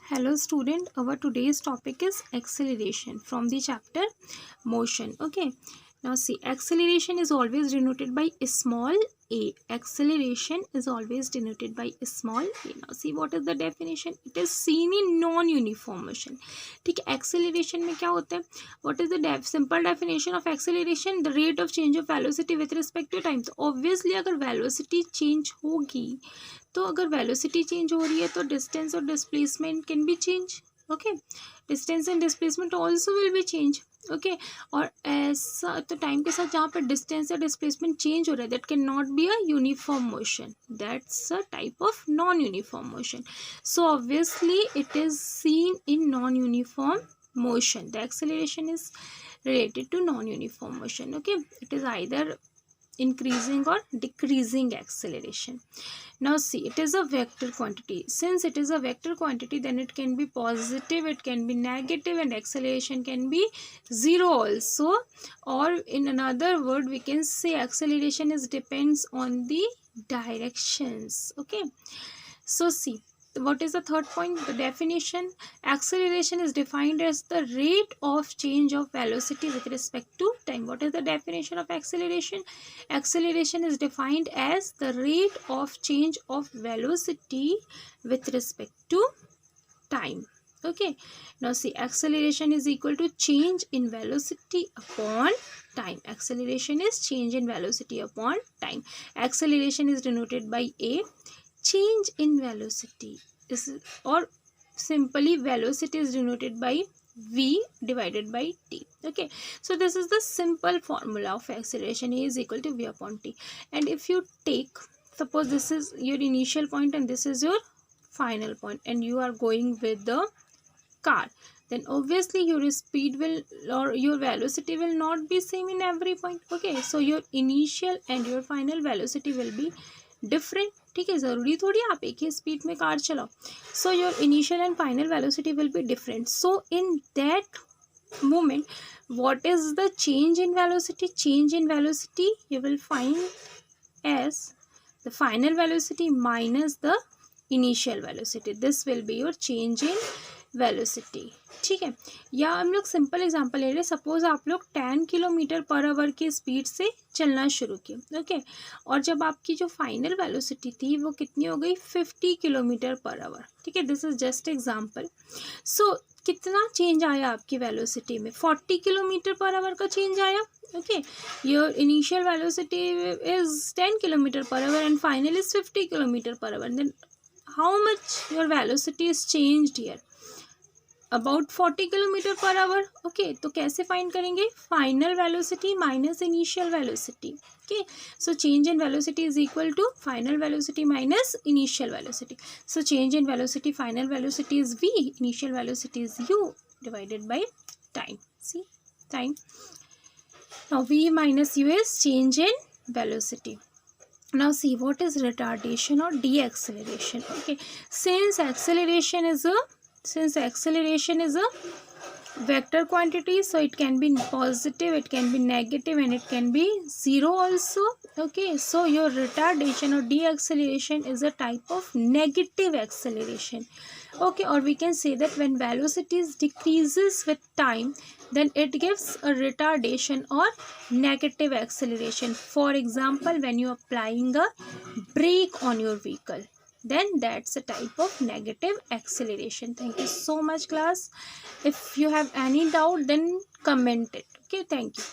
Hello student, our today's topic is acceleration from the chapter motion. Okay, now see, acceleration is always denoted by a small a. Acceleration is always denoted by a small a. Now see, what is the definition? It is seen in non-uniform motion. ठीक है, acceleration में क्या होता है? What is the simple definition of acceleration? The rate of change of velocity with respect to time. तो obviously अगर velocity change होगी, तो अगर वेलोसिटी चेंज हो रही है तो डिस्टेंस और displacement can be change. Okay, distance and displacement also will be change. Okay, और ऐसा तो टाइम के साथ जहाँ पर डिस्टेंस या डिस्प्लेसमेंट चेंज हो रहा है, that can not be a uniform motion. That's a type of non uniform motion. So obviously it is seen in non uniform motion. The acceleration is related to non-uniform motion. Okay, it is either increasing or decreasing acceleration. Now see, it is a vector quantity. Since it is a vector quantity, then it can be positive, it can be negative, and acceleration can be zero also. Or in another word, we can say acceleration is depends on the directions. Okay, so see, what is the third point? The definition: acceleration is defined as the rate of change of velocity with respect to time. What is the definition of acceleration? Acceleration is defined as the rate of change of velocity with respect to time. Okay, now see, acceleration is equal to change in velocity upon time. Acceleration is change in velocity upon time. Acceleration is denoted by a. Change in velocity is, or simply velocity is denoted by v divided by t. Okay, so this is the simple formula of acceleration. A is equal to v upon t. And if you take, suppose this is your initial point and this is your final point, and you are going with the car, then obviously your speed will, or your velocity will not be same in every point. Okay, so your initial and your final velocity will be different. ठीक है, ज़रूरी थोड़ी आप एक ही speed में car चलाओ. So your initial and final velocity will be different. So in that moment, what is the change in velocity? Change in velocity you will find as the final velocity minus the initial velocity. This will be your change in velocity. ठीक है, या हम लोग simple example ले रहे हैं. Suppose आप लोग 10 किलोमीटर पर आवर की स्पीड से चलना शुरू किए. ओके, और जब आपकी जो फाइनल वेलोसिटी थी वो कितनी हो गई? 50 किलोमीटर पर आवर. ठीक है, दिस इज जस्ट एग्जांपल. सो कितना चेंज आया आपकी वेलोसिटी में? 40 किलोमीटर पर आवर का चेंज आया. Okay, your initial velocity is 10 kilometre per hour and final is 50 kilometre per hour. Then how much your velocity is changed here? About 40 kilometre per hour. Okay, तो कैसे find करेंगे? Final velocity minus initial velocity. Okay, so change in velocity is equal to final velocity minus initial velocity. So change in velocity, final velocity is v, initial velocity is u divided by time. See, time. Now v minus u is change in velocity. Now see, what is retardation or deceleration? Okay, since acceleration is a vector quantity, so it can be positive, it can be negative, and it can be zero also. Okay, so your retardation or deceleration is a type of negative acceleration. Okay, or we can say that when velocity decreases with time, then it gives a retardation or negative acceleration. For example, when you are applying a brake on your vehicle, then that's a type of negative acceleration. Thank you so much, class. If you have any doubt, then comment it. Okay, thank you.